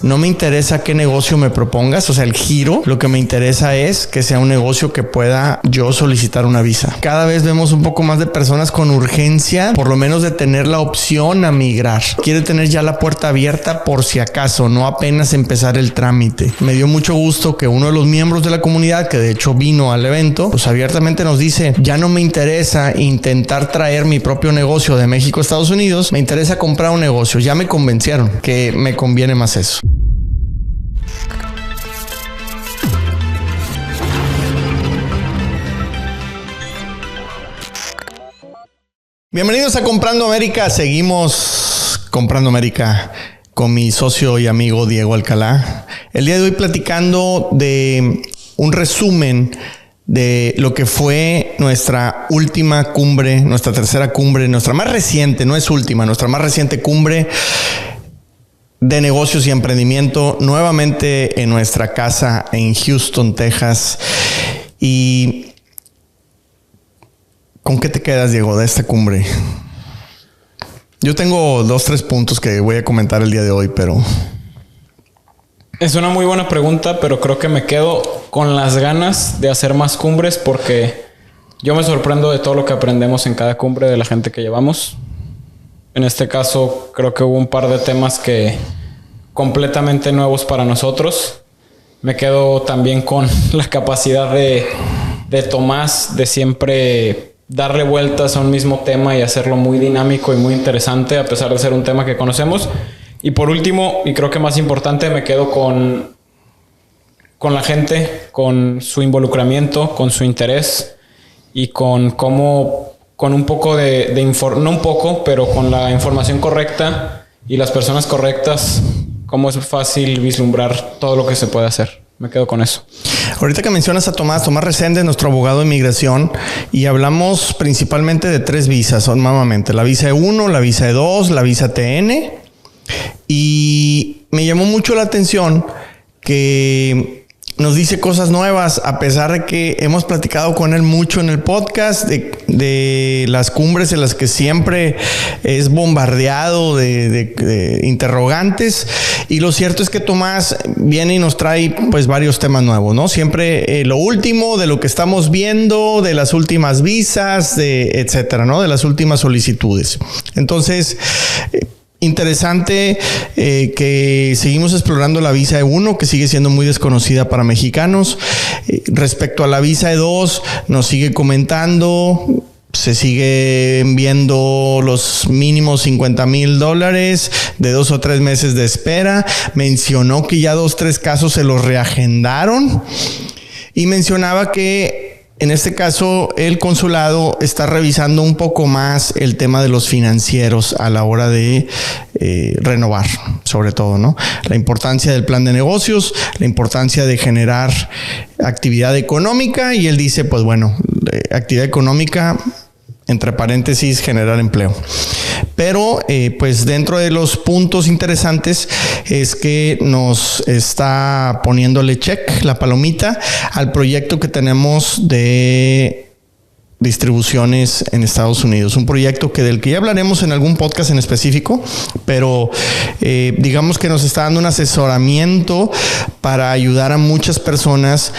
No me interesa qué negocio me propongas, o sea, el giro. Lo que me interesa es que sea un negocio que pueda yo solicitar una visa. Cada vez vemos un poco más de personas con urgencia, por lo menos de tener la opción a migrar. Quiere tener ya la puerta abierta por si acaso, no apenas empezar el trámite. Me dio mucho gusto que uno de los miembros de la comunidad, que de hecho vino al evento, pues abiertamente nos dice, ya no me interesa intentar traer mi propio negocio de México a Estados Unidos, me interesa comprar un negocio. Ya me convencieron que me conviene más eso. Bienvenidos a Comprando América. Seguimos Comprando América con mi socio y amigo Diego Alcalá. El día de hoy platicando de un resumen de lo que fue nuestra última cumbre, nuestra tercera cumbre, nuestra más reciente, no es última, nuestra más reciente cumbre de negocios y emprendimiento, nuevamente en nuestra casa en Houston, Texas. Y ¿con qué te quedas, Diego, de esta cumbre? Yo tengo 2-3 puntos que voy a comentar el día de hoy, pero... Es una muy buena pregunta, pero creo que me quedo con las ganas de hacer más cumbres porque yo me sorprendo de todo lo que aprendemos en cada cumbre de la gente que llevamos. En este caso, creo que hubo un par de temas que completamente nuevos para nosotros. Me quedo también con la capacidad de Tomás de siempre darle vueltas a un mismo tema y hacerlo muy dinámico y muy interesante, a pesar de ser un tema que conocemos. Y por último, y creo que más importante, me quedo con la gente, con su involucramiento, con su interés y con cómo, con un poco no un poco, pero con la información correcta y las personas correctas, cómo es fácil vislumbrar todo lo que se puede hacer. Me quedo con eso. Ahorita que mencionas a Tomás Reséndez, nuestro abogado de inmigración, y hablamos principalmente de 3 visas, nuevamente, la visa E1, la visa E2, la visa TN, y me llamó mucho la atención que nos dice cosas nuevas, a pesar de que hemos platicado con él mucho en el podcast de las cumbres en las que siempre es bombardeado de interrogantes. Y lo cierto es que Tomás viene y nos trae pues varios temas nuevos, ¿no? Siempre lo último de lo que estamos viendo, de las últimas visas, etcétera, ¿no? De las últimas solicitudes. Entonces... interesante que seguimos explorando la visa E1, que sigue siendo muy desconocida para mexicanos. Respecto a la visa E2, nos sigue comentando, se siguen viendo los mínimos $50,000 de 2 o 3 meses de espera. Mencionó que ya 2-3 casos se los reagendaron y mencionaba que en este caso, el consulado está revisando un poco más el tema de los financieros a la hora de renovar, sobre todo, ¿no? La importancia del plan de negocios, la importancia de generar actividad económica, y él dice, pues bueno, actividad económica, entre paréntesis, generar empleo. Pero pues dentro de los puntos interesantes es que nos está poniéndole check, la palomita, al proyecto que tenemos de distribuciones en Estados Unidos. Un proyecto del que ya hablaremos en algún podcast en específico, pero digamos que nos está dando un asesoramiento para ayudar a muchas personas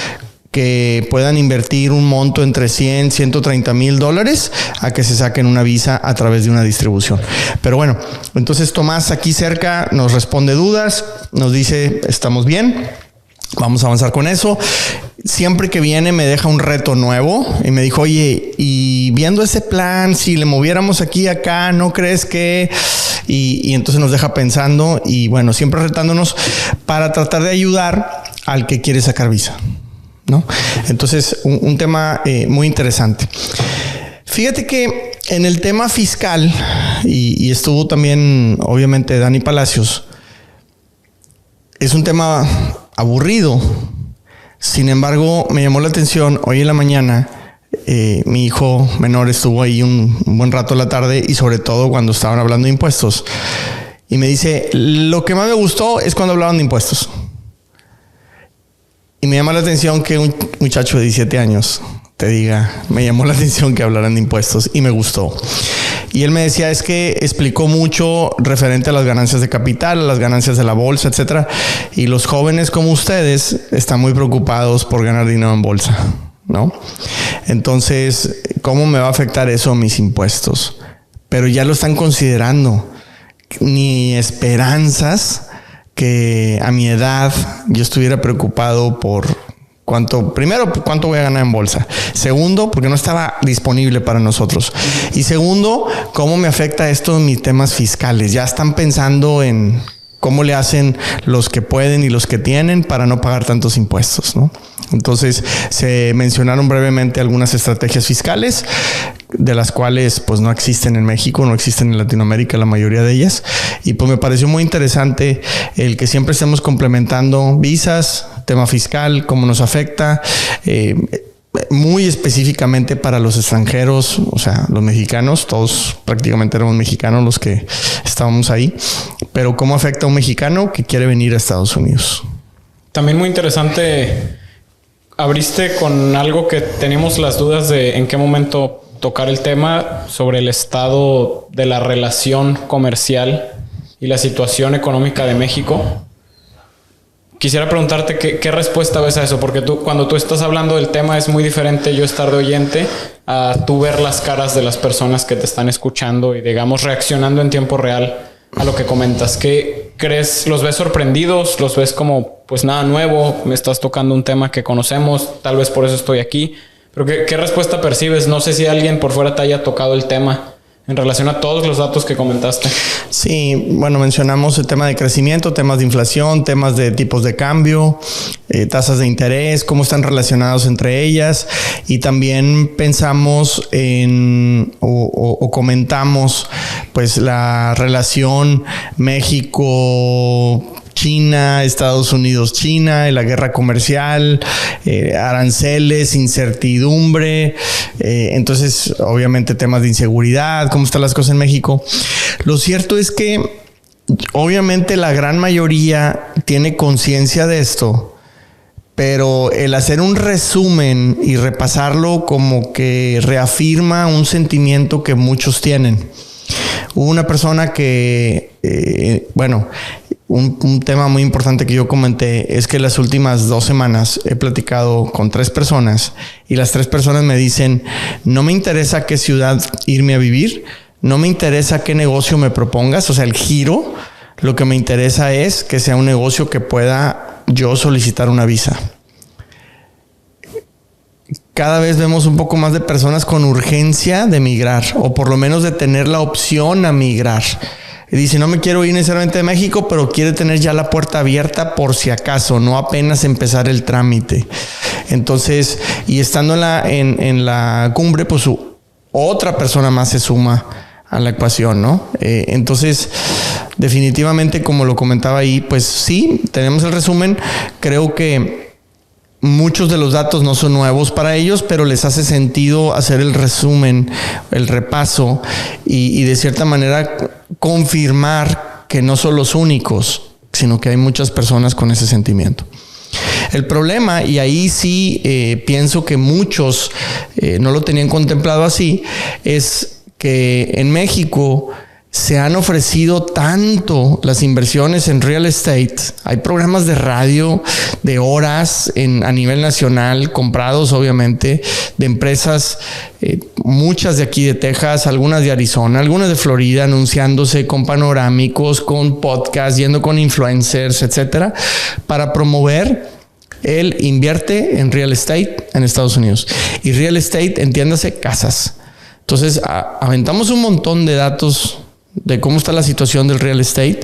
que puedan invertir un monto entre $100, $130,000 a que se saquen una visa a través de una distribución. Pero bueno, entonces Tomás aquí cerca nos responde dudas, nos dice, estamos bien, vamos a avanzar con eso. Siempre que viene me deja un reto nuevo y me dijo, oye, y viendo ese plan, si le moviéramos aquí y acá, ¿no crees que...? Y entonces nos deja pensando y bueno, siempre retándonos para tratar de ayudar al que quiere sacar visa, ¿no? Entonces, un tema muy interesante. Fíjate que en el tema fiscal, y estuvo también, obviamente, Dani Palacios, es un tema aburrido. Sin embargo, me llamó la atención, hoy en la mañana, mi hijo menor estuvo ahí un buen rato a la tarde, y sobre todo cuando estaban hablando de impuestos. Y me dice, lo que más me gustó es cuando hablaban de impuestos. Y me llama la atención que un muchacho de 17 años te diga, me llamó la atención que hablaran de impuestos y me gustó. Y él me decía, es que explicó mucho referente a las ganancias de capital, a las ganancias de la bolsa, etcétera. Y los jóvenes como ustedes están muy preocupados por ganar dinero en bolsa, ¿no? Entonces, ¿cómo me va a afectar eso a mis impuestos? Pero ya lo están considerando. Ni esperanzas que a mi edad yo estuviera preocupado por cuánto voy a ganar en bolsa. Segundo, porque no estaba disponible para nosotros. Y segundo, cómo me afecta esto en mis temas fiscales. Ya están pensando en cómo le hacen los que pueden y los que tienen para no pagar tantos impuestos, ¿no? Entonces se mencionaron brevemente algunas estrategias fiscales, de las cuales pues no existen en México, no existen en Latinoamérica la mayoría de ellas. Y pues me pareció muy interesante el que siempre estemos complementando visas, tema fiscal, cómo nos afecta, muy específicamente para los extranjeros, o sea, los mexicanos, todos prácticamente éramos mexicanos los que estábamos ahí, pero cómo afecta a un mexicano que quiere venir a Estados Unidos. También muy interesante, abriste con algo que teníamos las dudas de en qué momento tocar el tema sobre el estado de la relación comercial y la situación económica de México. Quisiera preguntarte qué respuesta ves a eso, porque cuando tú estás hablando del tema es muy diferente yo estar de oyente a tú ver las caras de las personas que te están escuchando y digamos reaccionando en tiempo real a lo que comentas. ¿Qué crees? ¿Los ves sorprendidos? ¿Los ves como pues nada nuevo? Me estás tocando un tema que conocemos, tal vez por eso estoy aquí. Pero ¿qué respuesta percibes? No sé si alguien por fuera te haya tocado el tema en relación a todos los datos que comentaste. Sí, bueno, mencionamos el tema de crecimiento, temas de inflación, temas de tipos de cambio, tasas de interés, cómo están relacionados entre ellas. Y también pensamos en o comentamos pues la relación México, China, Estados Unidos, China, la guerra comercial, aranceles, incertidumbre, entonces obviamente temas de inseguridad, cómo están las cosas en México. Lo cierto es que obviamente la gran mayoría tiene conciencia de esto, pero el hacer un resumen y repasarlo como que reafirma un sentimiento que muchos tienen. Hubo una persona que, un tema muy importante que yo comenté es que las últimas 2 semanas he platicado con 3 personas y las 3 personas me dicen, no me interesa a qué ciudad irme a vivir, no me interesa qué negocio me propongas, o sea, el giro, lo que me interesa es que sea un negocio que pueda yo solicitar una visa. Cada vez vemos un poco más de personas con urgencia de migrar o por lo menos de tener la opción a migrar. Y dice, no me quiero ir necesariamente de México, pero quiere tener ya la puerta abierta por si acaso, no apenas empezar el trámite. Entonces, y estando en la cumbre, pues otra persona más se suma a la ecuación, ¿no? Entonces, definitivamente, como lo comentaba ahí, pues sí, tenemos el resumen. Creo que muchos de los datos no son nuevos para ellos, pero les hace sentido hacer el resumen, el repaso y de cierta manera confirmar que no son los únicos, sino que hay muchas personas con ese sentimiento. El problema, y ahí sí pienso que muchos no lo tenían contemplado así, es que en México se han ofrecido tanto las inversiones en real estate. Hay programas de radio de horas a nivel nacional, comprados obviamente, de empresas, muchas de aquí de Texas, algunas de Arizona, algunas de Florida, anunciándose con panorámicos, con podcasts, yendo con influencers, etcétera, para promover el invierte en real estate en Estados Unidos. Y real estate, entiéndase, casas. Entonces, aventamos un montón de datos de cómo está la situación del real estate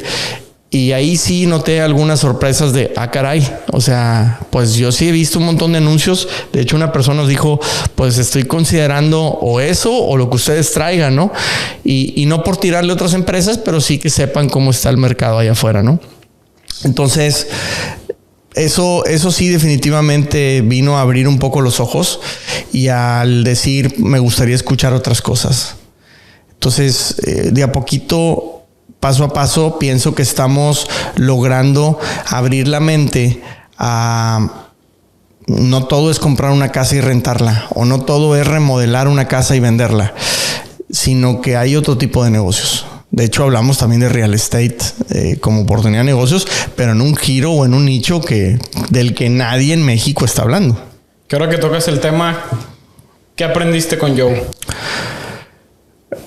y ahí sí noté algunas sorpresas de, caray, o sea, pues yo sí he visto un montón de anuncios. De hecho, una persona nos dijo, pues estoy considerando o eso o lo que ustedes traigan, ¿no? Y no por tirarle a otras empresas, pero sí que sepan cómo está el mercado allá afuera, ¿no? Entonces, eso sí definitivamente vino a abrir un poco los ojos y al decir, me gustaría escuchar otras cosas. Entonces, de a poquito, paso a paso, pienso que estamos logrando abrir la mente a no todo es comprar una casa y rentarla, o no todo es remodelar una casa y venderla. sino que hay otro tipo de negocios. De hecho, hablamos también de real estate como oportunidad de negocios, pero en un giro o en un nicho del que nadie en México está hablando. Que ahora que tocas el tema, ¿qué aprendiste con Joe?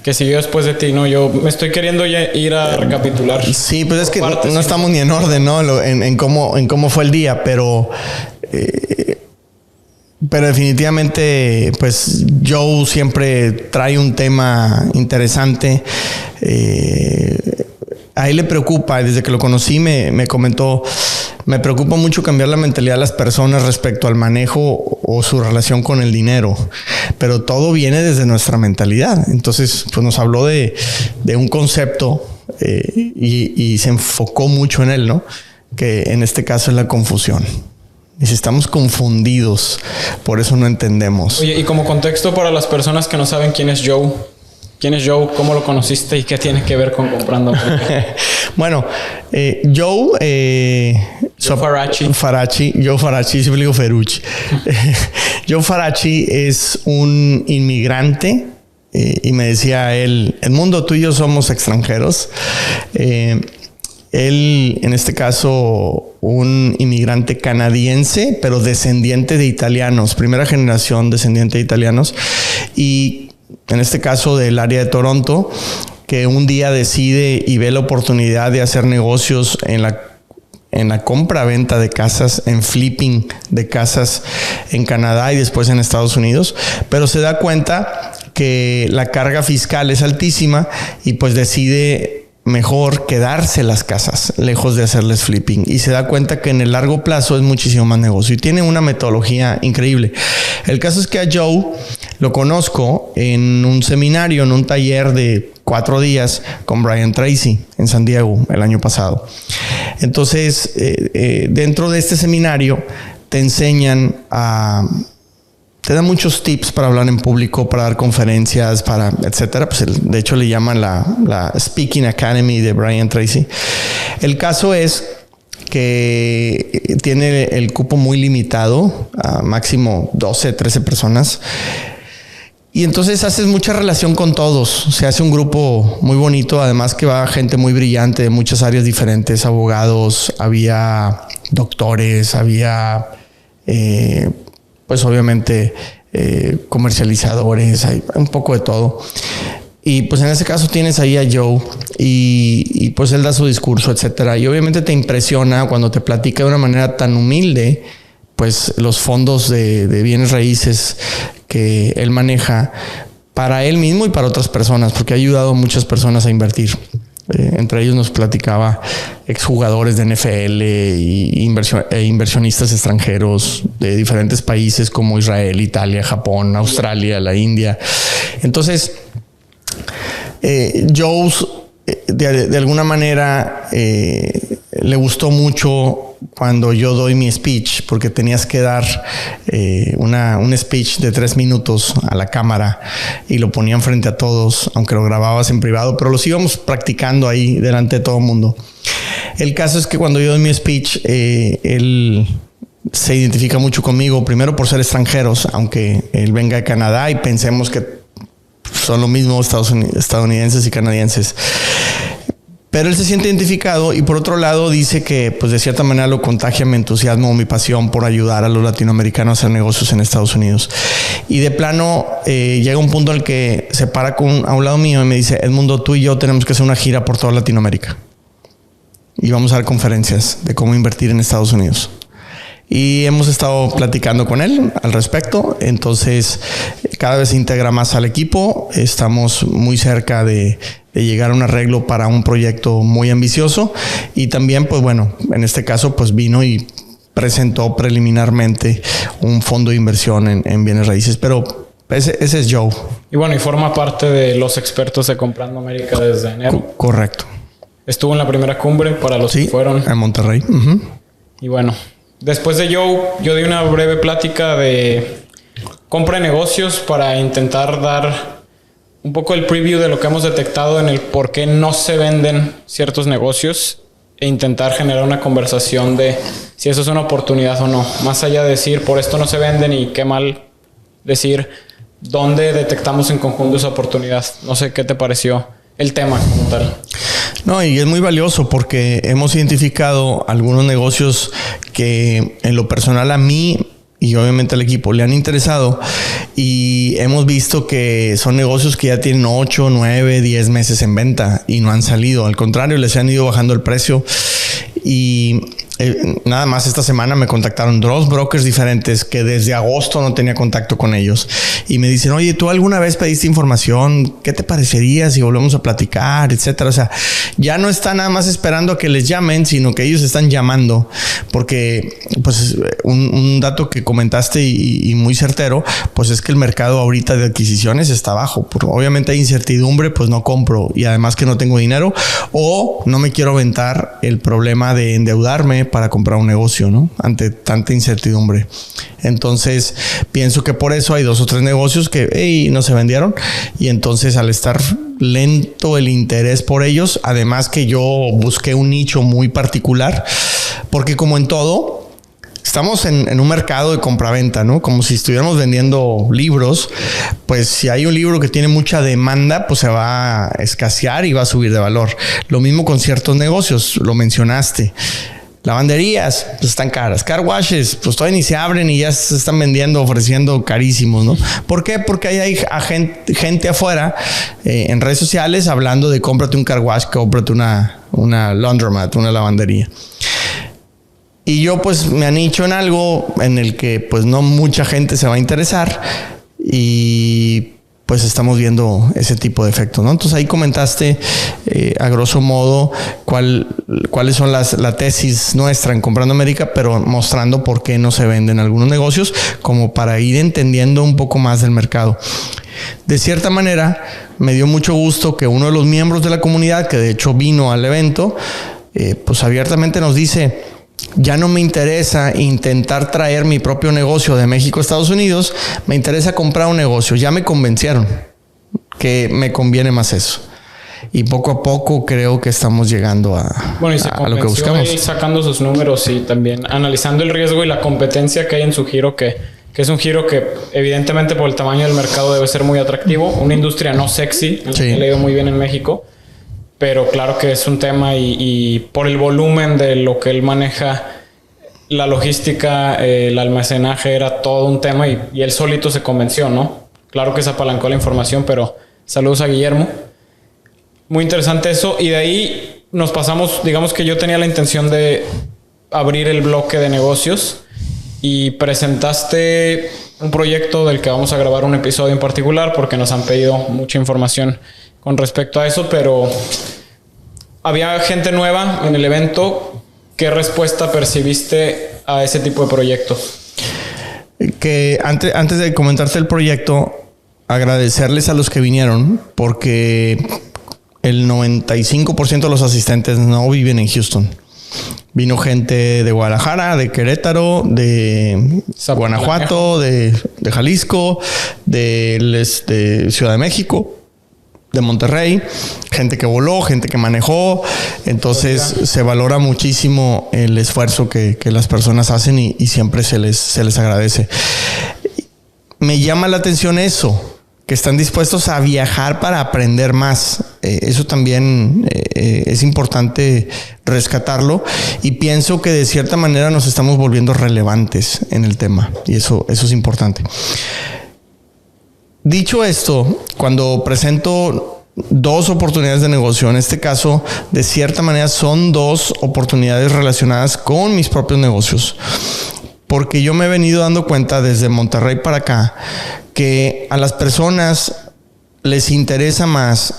Que siguió después de ti, ¿no? Yo me estoy queriendo ya ir a recapitular. Sí, pues es que no estamos ni en orden, ¿no? En cómo fue el día, pero definitivamente, pues Joe siempre trae un tema interesante. A él le preocupa, desde que lo conocí me comentó, me preocupa mucho cambiar la mentalidad de las personas respecto al manejo o su relación con el dinero, pero todo viene desde nuestra mentalidad. Entonces, pues nos habló de un concepto y se enfocó mucho en él, ¿no? Que en este caso es la confusión. Y si estamos confundidos, por eso no entendemos. Oye, y como contexto para las personas que no saben quién es Joe, ¿cómo lo conociste y qué tiene que ver con comprando? Bueno, Joe Faraci, siempre digo Ferrucci. Joe Faraci es un inmigrante y me decía él, Edmundo, tú y yo somos extranjeros. Él, en este caso, un inmigrante canadiense, pero descendiente de italianos, primera generación descendiente de italianos, y en este caso del área de Toronto, que un día decide y ve la oportunidad de hacer negocios en la compra-venta de casas, en flipping de casas en Canadá y después en Estados Unidos, pero se da cuenta que la carga fiscal es altísima y pues decide mejor quedarse las casas lejos de hacerles flipping, y se da cuenta que en el largo plazo es muchísimo más negocio y tiene una metodología increíble. El caso es que a Joe lo conozco en un seminario, en un taller de 4 días con Brian Tracy en San Diego el año pasado. Entonces, dentro de este seminario te enseñan te dan muchos tips para hablar en público, para dar conferencias, etcétera. Pues de hecho le llaman la Speaking Academy de Brian Tracy. El caso es que tiene el cupo muy limitado, a máximo 12, 13 personas. Y entonces haces mucha relación con todos. Se hace un grupo muy bonito. Además que va gente muy brillante de muchas áreas diferentes. Abogados, había doctores, había... pues obviamente comercializadores, hay un poco de todo. Y pues en ese caso tienes ahí a Joe y pues él da su discurso, etcétera. Y obviamente te impresiona cuando te platica de una manera tan humilde, pues los fondos de bienes raíces que él maneja para él mismo y para otras personas, porque ha ayudado a muchas personas a invertir. Entre ellos nos platicaba exjugadores de NFL e inversionistas extranjeros de diferentes países como Israel, Italia, Japón, Australia, la India. Entonces, Joe de alguna manera le gustó mucho cuando yo doy mi speech, porque tenías que dar un speech de 3 minutos a la cámara y lo ponían frente a todos, aunque lo grababas en privado, pero los íbamos practicando ahí delante de todo el mundo. El caso es que cuando yo doy mi speech, él se identifica mucho conmigo, primero por ser extranjeros, aunque él venga de Canadá y pensemos que son lo mismo estadounidenses y canadienses. Pero él se siente identificado y por otro lado dice que pues de cierta manera lo contagia mi entusiasmo, mi pasión por ayudar a los latinoamericanos a hacer negocios en Estados Unidos. Y de plano llega un punto en el que se para a un lado mío y me dice, Edmundo, tú y yo tenemos que hacer una gira por toda Latinoamérica. Y vamos a dar conferencias de cómo invertir en Estados Unidos. Y hemos estado platicando con él al respecto. Entonces, cada vez se integra más al equipo. Estamos muy cerca de llegar a un arreglo para un proyecto muy ambicioso. Y también, pues bueno, en este caso, pues vino y presentó preliminarmente un fondo de inversión en bienes raíces. Pero ese es Joe. Y bueno, y forma parte de los expertos de Comprando América desde enero. Correcto. Estuvo en la primera cumbre para los que fueron. En Monterrey. Uh-huh. Y bueno, después de Joe, yo di una breve plática de compra de negocios para intentar dar un poco el preview de lo que hemos detectado en el por qué no se venden ciertos negocios e intentar generar una conversación de si eso es una oportunidad o no. Más allá de decir por esto no se venden y qué mal decir ¿dónde detectamos en conjunto esa oportunidad? No sé qué te pareció el tema como tal. No, y es muy valioso porque hemos identificado algunos negocios que en lo personal a mí y obviamente al equipo le han interesado, y hemos visto que son negocios que ya tienen 8, 9, 10 meses en venta y no han salido. Al contrario, les han ido bajando el precio. Y nada más esta semana me contactaron 2 brokers diferentes que desde agosto no tenía contacto con ellos y me dicen: oye, ¿tú alguna vez pediste información? ¿Qué te parecería si volvemos a platicar? Etcétera. O sea, ya no están nada más esperando a que les llamen, sino que ellos están llamando, porque pues un dato que comentaste y muy certero, pues es que el mercado ahorita de adquisiciones está bajo. Obviamente hay incertidumbre, pues no compro, y además que no tengo dinero o no me quiero aventar el problema de endeudarme para comprar un negocio, ¿no? Ante tanta incertidumbre. Entonces, pienso que por eso hay 2 o 3 negocios que no se vendieron, y entonces al estar lento el interés por ellos, además que yo busqué un nicho muy particular, porque como en todo, estamos en un mercado de compraventa, ¿no? Como si estuviéramos vendiendo libros. Pues si hay un libro que tiene mucha demanda, pues se va a escasear y va a subir de valor. Lo mismo con ciertos negocios, lo mencionaste. Lavanderías, pues están caras. Car washes, pues todavía ni se abren y ya se están vendiendo, ofreciendo carísimos, ¿no? ¿Por qué? Porque ahí hay gente afuera en redes sociales hablando de cómprate un car wash, cómprate una laundromat, una lavandería. Y yo pues me anicho en algo en el que pues no mucha gente se va a interesar, y pues estamos viendo ese tipo de efectos, ¿no? Entonces ahí comentaste a grosso modo cuáles son la tesis nuestra en Comprando América, pero mostrando por qué no se venden algunos negocios, como para ir entendiendo un poco más del mercado. De cierta manera, me dio mucho gusto que uno de los miembros de la comunidad, que de hecho vino al evento, pues abiertamente nos dice: ya no me interesa intentar traer mi propio negocio de México a Estados Unidos, me interesa comprar un negocio. Ya me convencieron que me conviene más eso. Y poco a poco creo que estamos llegando a lo que buscamos. Y sacando sus números y también analizando el riesgo y la competencia que hay en su giro, que es un giro que evidentemente por el tamaño del mercado debe ser muy atractivo. Una industria no sexy, sí. Que le ha ido muy bien en México. Pero claro que es un tema y por el volumen de lo que él maneja, la logística, el almacenaje, era todo un tema y él solito se convenció, ¿no? Claro que se apalancó la información, pero saludos a Guillermo. Muy interesante eso. Y de ahí nos pasamos, digamos que yo tenía la intención de abrir el bloque de negocios y presentaste un proyecto del que vamos a grabar un episodio en particular porque nos han pedido mucha información con respecto a eso, pero había gente nueva en el evento. ¿Qué respuesta percibiste a ese tipo de proyectos? Que antes de comentarte el proyecto, agradecerles a los que vinieron, porque el 95% de los asistentes no viven en Houston. Vino gente de Guadalajara, de Querétaro, de Guanajuato, de Jalisco, de Ciudad de México, de Monterrey, gente que voló, gente que manejó. Entonces se valora muchísimo el esfuerzo que las personas hacen y siempre se les agradece. Me llama la atención eso, que están dispuestos a viajar para aprender más. Eso también es importante rescatarlo, y pienso que de cierta manera nos estamos volviendo relevantes en el tema, y eso es importante. Dicho esto, cuando presento 2 oportunidades de negocio, en este caso, de cierta manera son 2 oportunidades relacionadas con mis propios negocios. Porque yo me he venido dando cuenta desde Monterrey para acá que a las personas les interesa más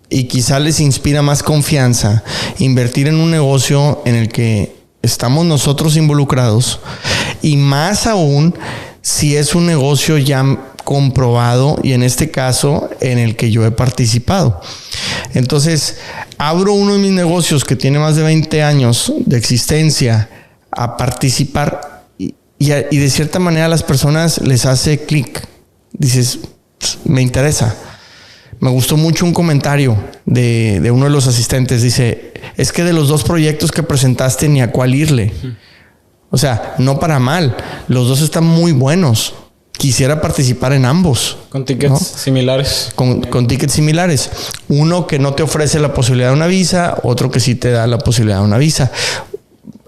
y quizá les inspira más confianza invertir en un negocio en el que estamos nosotros involucrados, y más aún si es un negocio ya comprobado, y en este caso en el que yo he participado. Entonces abro uno de mis negocios que tiene más de 20 años de existencia a participar, y de cierta manera a las personas les hace clic. Dices, me interesa. Me gustó mucho un comentario de uno de los asistentes. Dice, es que de los 2 proyectos que presentaste ni a cuál irle. O sea, no para mal, los 2 están muy buenos, quisiera participar en ambos. Con tickets, ¿no?, similares. Con tickets similares. Uno que no te ofrece la posibilidad de una visa, otro que sí te da la posibilidad de una visa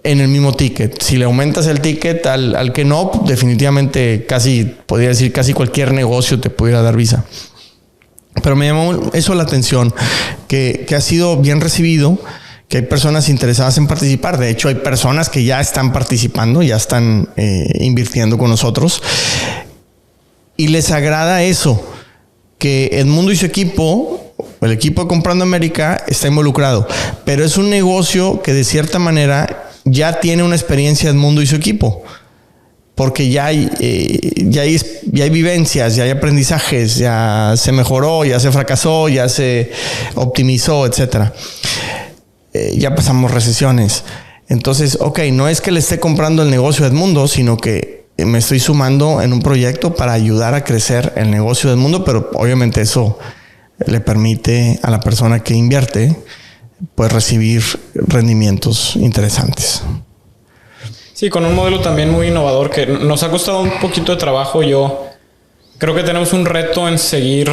en el mismo ticket. Si le aumentas el ticket al que no, definitivamente podría decir casi cualquier negocio te pudiera dar visa. Pero me llamó eso la atención, que ha sido bien recibido, que hay personas interesadas en participar. De hecho, hay personas que ya están participando, ya están invirtiendo con nosotros. Y les agrada eso, que Edmundo y su equipo, el equipo de Comprando América, está involucrado. Pero es un negocio que de cierta manera ya tiene una experiencia Edmundo y su equipo. Porque ya hay vivencias, ya hay aprendizajes, ya se mejoró, ya se fracasó, ya se optimizó, etcétera. Ya pasamos recesiones. Entonces, no es que le esté comprando el negocio a Edmundo, sino que me estoy sumando en un proyecto para ayudar a crecer el negocio de Edmundo, pero obviamente eso le permite a la persona que invierte pues recibir rendimientos interesantes. Sí, con un modelo también muy innovador que nos ha costado un poquito de trabajo. Yo creo que tenemos un reto en seguir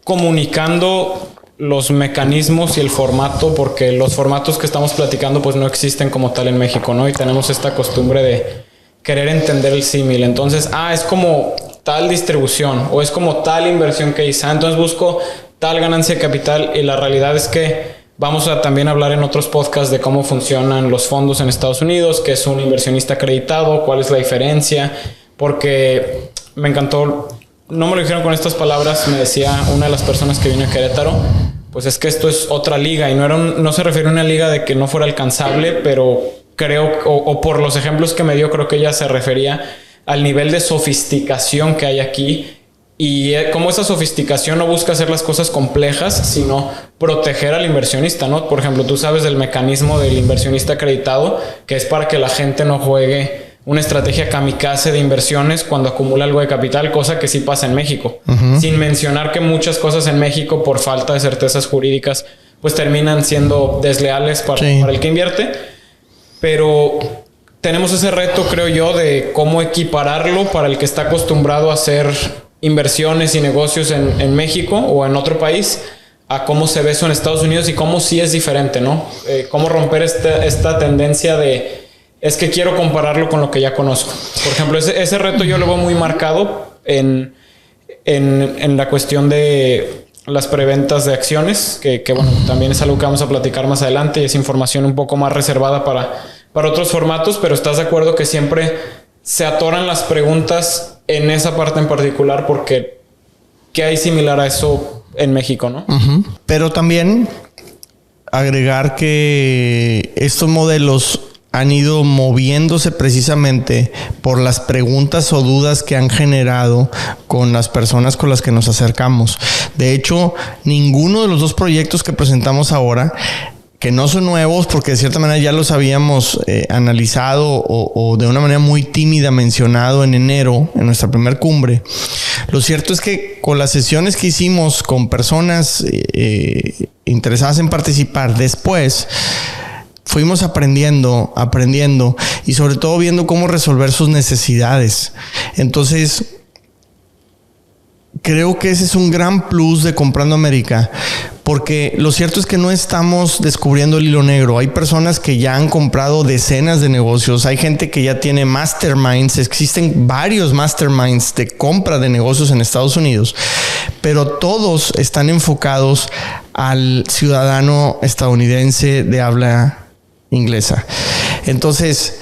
comunicando los mecanismos y el formato, porque los formatos que estamos platicando pues no existen como tal en México, ¿no? Y tenemos esta costumbre de querer entender el símil. Entonces, es como tal distribución o es como tal inversión que hice. Entonces busco tal ganancia de capital, y la realidad es que vamos a también hablar en otros podcasts de cómo funcionan los fondos en Estados Unidos, qué es un inversionista acreditado, cuál es la diferencia, porque me encantó, no me lo dijeron con estas palabras, me decía una de las personas que vino a Querétaro, pues es que esto es otra liga, y no se refiere a una liga de que no fuera alcanzable, pero creo, o por los ejemplos que me dio, creo que ella se refería al nivel de sofisticación que hay aquí. Y como esa sofisticación no busca hacer las cosas complejas, sino proteger al inversionista, ¿no? Por ejemplo, tú sabes del mecanismo del inversionista acreditado, que es para que la gente no juegue una estrategia kamikaze de inversiones cuando acumula algo de capital, cosa que sí pasa en México. Uh-huh. Sin mencionar que muchas cosas en México, por falta de certezas jurídicas, pues terminan siendo desleales para el que invierte. Pero tenemos ese reto, creo yo, de cómo equipararlo para el que está acostumbrado a hacer inversiones y negocios en México o en otro país, a cómo se ve eso en Estados Unidos y cómo sí es diferente, ¿no? Cómo romper esta tendencia de es que quiero compararlo con lo que ya conozco. Por ejemplo, ese reto yo lo veo muy marcado en la cuestión de las preventas de acciones, que bueno, también es algo que vamos a platicar más adelante y es información un poco más reservada para otros formatos, pero ¿estás de acuerdo que siempre se atoran las preguntas en esa parte en particular? Porque ¿qué hay similar a eso en México, no? Uh-huh. Pero también agregar que estos modelos han ido moviéndose precisamente por las preguntas o dudas que han generado con las personas con las que nos acercamos. De hecho, ninguno de los dos proyectos que presentamos ahora, que no son nuevos porque de cierta manera ya los habíamos analizado o de una manera muy tímida mencionado en enero, en nuestra primer cumbre. Lo cierto es que con las sesiones que hicimos con personas interesadas en participar después, fuimos aprendiendo y sobre todo viendo cómo resolver sus necesidades. Entonces, creo que ese es un gran plus de Comprando América, porque lo cierto es que no estamos descubriendo el hilo negro. Hay personas que ya han comprado decenas de negocios, hay gente que ya tiene masterminds, existen varios masterminds de compra de negocios en Estados Unidos, pero todos están enfocados al ciudadano estadounidense de habla inglesa. Entonces,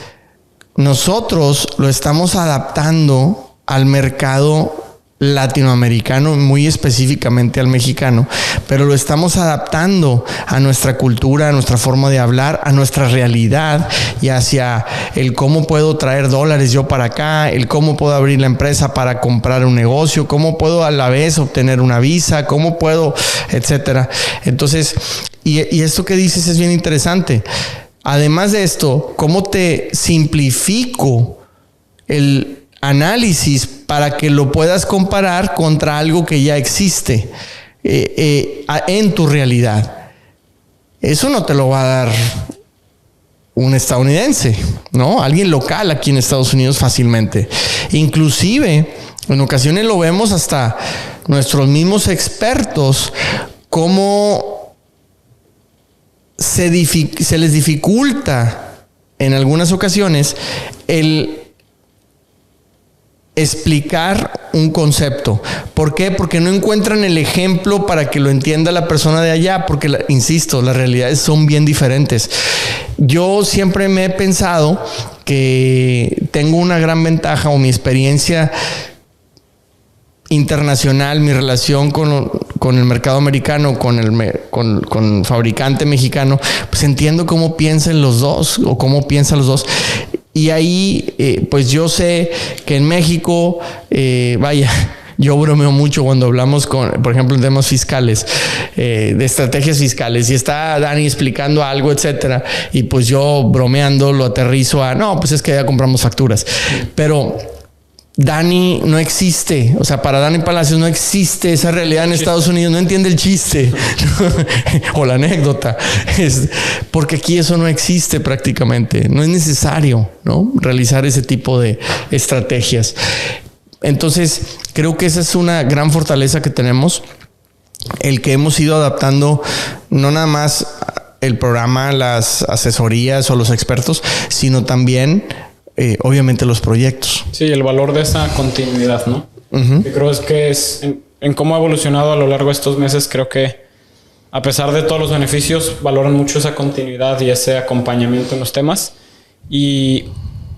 nosotros lo estamos adaptando al mercado latinoamericano, muy específicamente al mexicano, pero lo estamos adaptando a nuestra cultura, a nuestra forma de hablar, a nuestra realidad y hacia el cómo puedo traer dólares yo para acá, el cómo puedo abrir la empresa para comprar un negocio, cómo puedo a la vez obtener una visa, cómo puedo, etcétera. Entonces, y esto que dices es bien interesante. Además de esto, ¿cómo te simplifico el análisis para que lo puedas comparar contra algo que ya existe en tu realidad? Eso no te lo va a dar un estadounidense, ¿no? Alguien local aquí en Estados Unidos fácilmente. Inclusive, en ocasiones lo vemos hasta nuestros mismos expertos, cómo se les dificulta en algunas ocasiones el explicar un concepto. ¿Por qué? Porque no encuentran el ejemplo para que lo entienda la persona de allá, porque, insisto, las realidades son bien diferentes. Yo siempre me he pensado que tengo una gran ventaja, o mi experiencia internacional, mi relación con el mercado americano, con fabricante mexicano, pues entiendo cómo piensan los dos, o cómo piensan los dos. Y ahí, pues yo sé que en México, yo bromeo mucho cuando hablamos por ejemplo, en temas fiscales, de estrategias fiscales, y está Dani explicando algo, etcétera, y pues yo bromeando lo aterrizo a, no, pues es que ya compramos facturas. Pero Dani no existe, o sea, para Dani Palacios no existe esa realidad en Estados Unidos, no entiende el chiste o la anécdota, porque aquí eso no existe prácticamente, no es necesario, ¿no?, realizar ese tipo de estrategias. Entonces, creo que esa es una gran fortaleza que tenemos, el que hemos ido adaptando no nada más el programa, las asesorías o los expertos, sino también obviamente los proyectos. Sí, el valor de esa continuidad, ¿no? Que creo que es en cómo ha evolucionado a lo largo de estos meses. Creo que a pesar de todos los beneficios, valoran mucho esa continuidad y ese acompañamiento en los temas. Y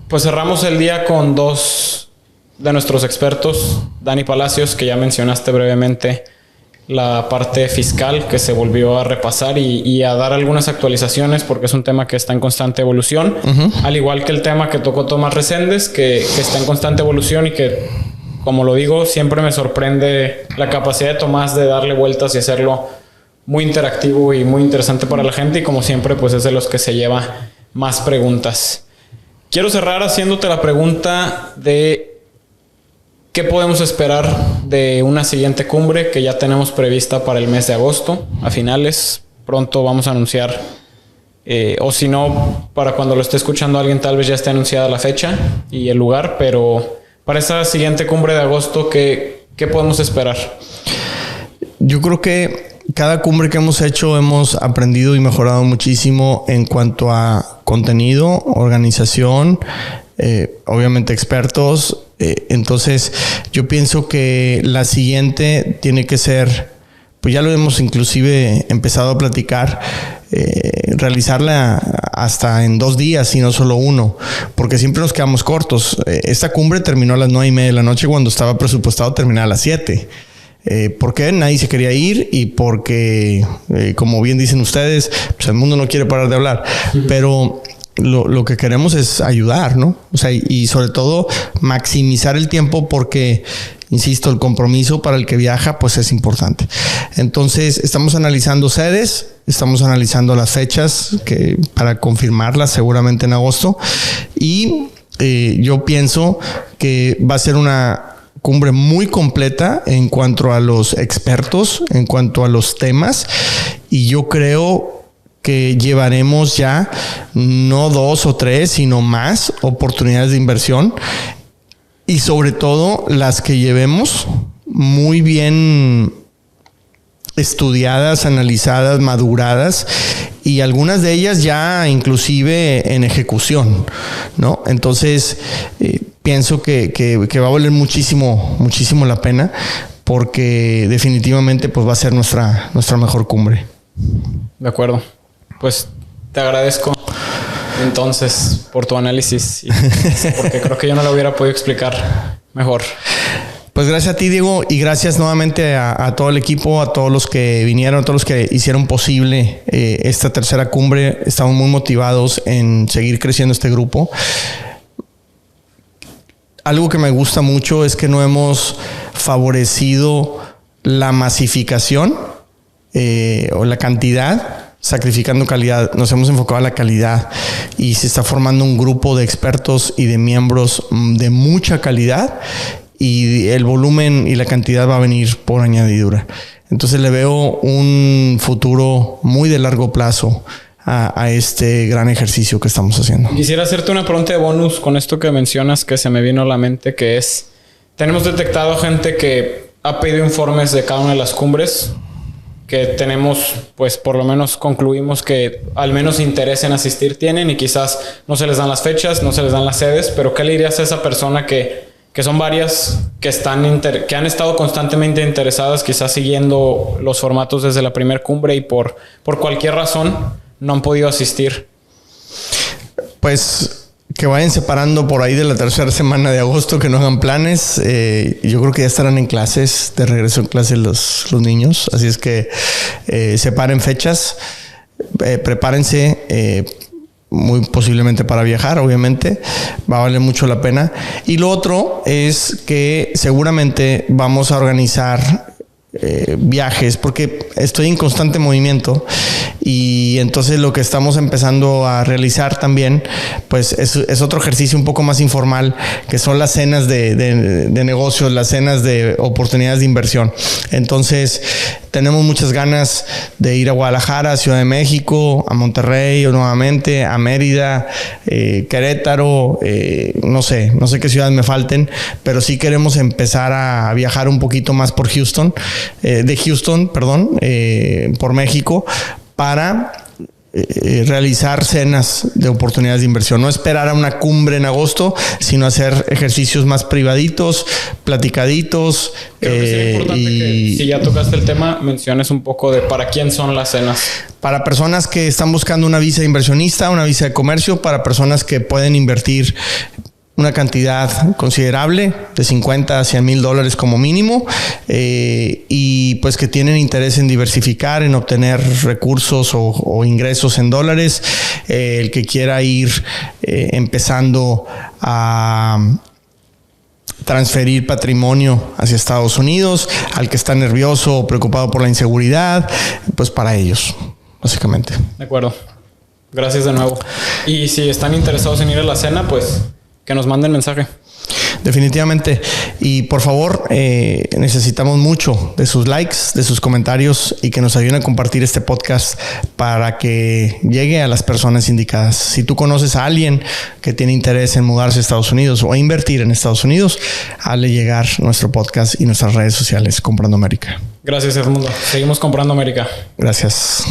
pues cerramos el día con dos de nuestros expertos, Dani Palacios, que ya mencionaste brevemente la parte fiscal, que se volvió a repasar y a dar algunas actualizaciones, porque es un tema que está en constante evolución, al igual que el tema que tocó Tomás Reséndez, que está en constante evolución y que, como lo digo, siempre me sorprende la capacidad de Tomás de darle vueltas y hacerlo muy interactivo y muy interesante para la gente, y como siempre, pues es de los que se lleva más preguntas. Quiero cerrar haciéndote la pregunta de ¿qué podemos esperar de una siguiente cumbre que ya tenemos prevista para el mes de agosto? A finales, pronto vamos a anunciar, o si no, para cuando lo esté escuchando alguien, tal vez ya esté anunciada la fecha y el lugar, pero para esa siguiente cumbre de agosto, ¿qué podemos esperar? Yo creo que cada cumbre que hemos hecho hemos aprendido y mejorado muchísimo en cuanto a contenido, organización, obviamente expertos. Entonces yo pienso que la siguiente tiene que ser, pues ya lo hemos inclusive empezado a platicar, realizarla hasta en 2 días y no solo uno, porque siempre nos quedamos cortos. Esta cumbre terminó a las 9:30 de la noche cuando estaba presupuestado terminar a las 7. ¿Por qué? Nadie se quería ir, y porque, como bien dicen ustedes, pues el mundo no quiere parar de hablar. Pero lo que queremos es ayudar, ¿no? O sea, y sobre todo maximizar el tiempo, porque, insisto, el compromiso para el que viaja pues es importante. Entonces, estamos analizando sedes, estamos analizando las fechas para confirmarlas seguramente en agosto, y yo pienso que va a ser una cumbre muy completa en cuanto a los expertos, en cuanto a los temas, y yo creo que llevaremos ya no 2 o 3, sino más oportunidades de inversión, y sobre todo las que llevemos muy bien estudiadas, analizadas, maduradas, y algunas de ellas ya inclusive en ejecución, ¿no? Entonces pienso que va a valer muchísimo la pena, porque definitivamente pues va a ser nuestra mejor cumbre. De acuerdo. Pues te agradezco entonces por tu análisis, porque creo que yo no lo hubiera podido explicar mejor. Pues gracias a ti, Diego, y gracias nuevamente a todo el equipo, a todos los que vinieron, a todos los que hicieron posible esta tercera cumbre. Estamos muy motivados en seguir creciendo este grupo. Algo que me gusta mucho es que no hemos favorecido la masificación o la cantidad, sacrificando calidad. Nos hemos enfocado a la calidad, y se está formando un grupo de expertos y de miembros de mucha calidad, y el volumen y la cantidad va a venir por añadidura. Entonces le veo un futuro muy de largo plazo a este gran ejercicio que estamos haciendo. Quisiera hacerte una pregunta de bonus con esto que mencionas que se me vino a la mente, que es, tenemos detectado gente que ha pedido informes de cada una de las cumbres, que tenemos, pues por lo menos concluimos que al menos interés en asistir tienen y quizás no se les dan las fechas, no se les dan las sedes, pero ¿qué le dirías a esa persona que son varias que han estado constantemente interesadas, quizás siguiendo los formatos desde la primera cumbre y por cualquier razón no han podido asistir? Pues que vayan separando por ahí de la tercera semana de agosto, que no hagan planes. Yo creo que ya estarán en clases, de regreso en clases los niños. Así es que separen fechas, prepárense muy posiblemente para viajar, obviamente. Va a valer mucho la pena. Y lo otro es que seguramente vamos a organizar viajes, porque estoy en constante movimiento y entonces lo que estamos empezando a realizar también pues es otro ejercicio un poco más informal, que son las cenas de negocios, las cenas de oportunidades de inversión. Entonces tenemos muchas ganas de ir a Guadalajara, a Ciudad de México, a Monterrey o nuevamente, a Mérida, Querétaro, no sé qué ciudades me falten, pero sí queremos empezar a viajar un poquito más por Houston, por México, para realizar cenas de oportunidades de inversión. No esperar a una cumbre en agosto, sino hacer ejercicios más privaditos, platicaditos. Creo que sería importante que, si ya tocaste el tema, menciones un poco de para quién son las cenas. Para personas que están buscando una visa de inversionista, una visa de comercio, para personas que pueden invertir una cantidad considerable de $50 a $100,000 como mínimo, y pues que tienen interés en diversificar, en obtener recursos o ingresos en dólares, el que quiera ir empezando a transferir patrimonio hacia Estados Unidos, al que está nervioso o preocupado por la inseguridad, pues para ellos, básicamente. De acuerdo. Gracias de nuevo. Y si están interesados en ir a la cena, pues que nos manden mensaje. Definitivamente. Y por favor, necesitamos mucho de sus likes, de sus comentarios y que nos ayuden a compartir este podcast para que llegue a las personas indicadas. Si tú conoces a alguien que tiene interés en mudarse a Estados Unidos o invertir en Estados Unidos, hazle llegar nuestro podcast y nuestras redes sociales, Comprando América. Gracias, Edmundo. Seguimos Comprando América. Gracias.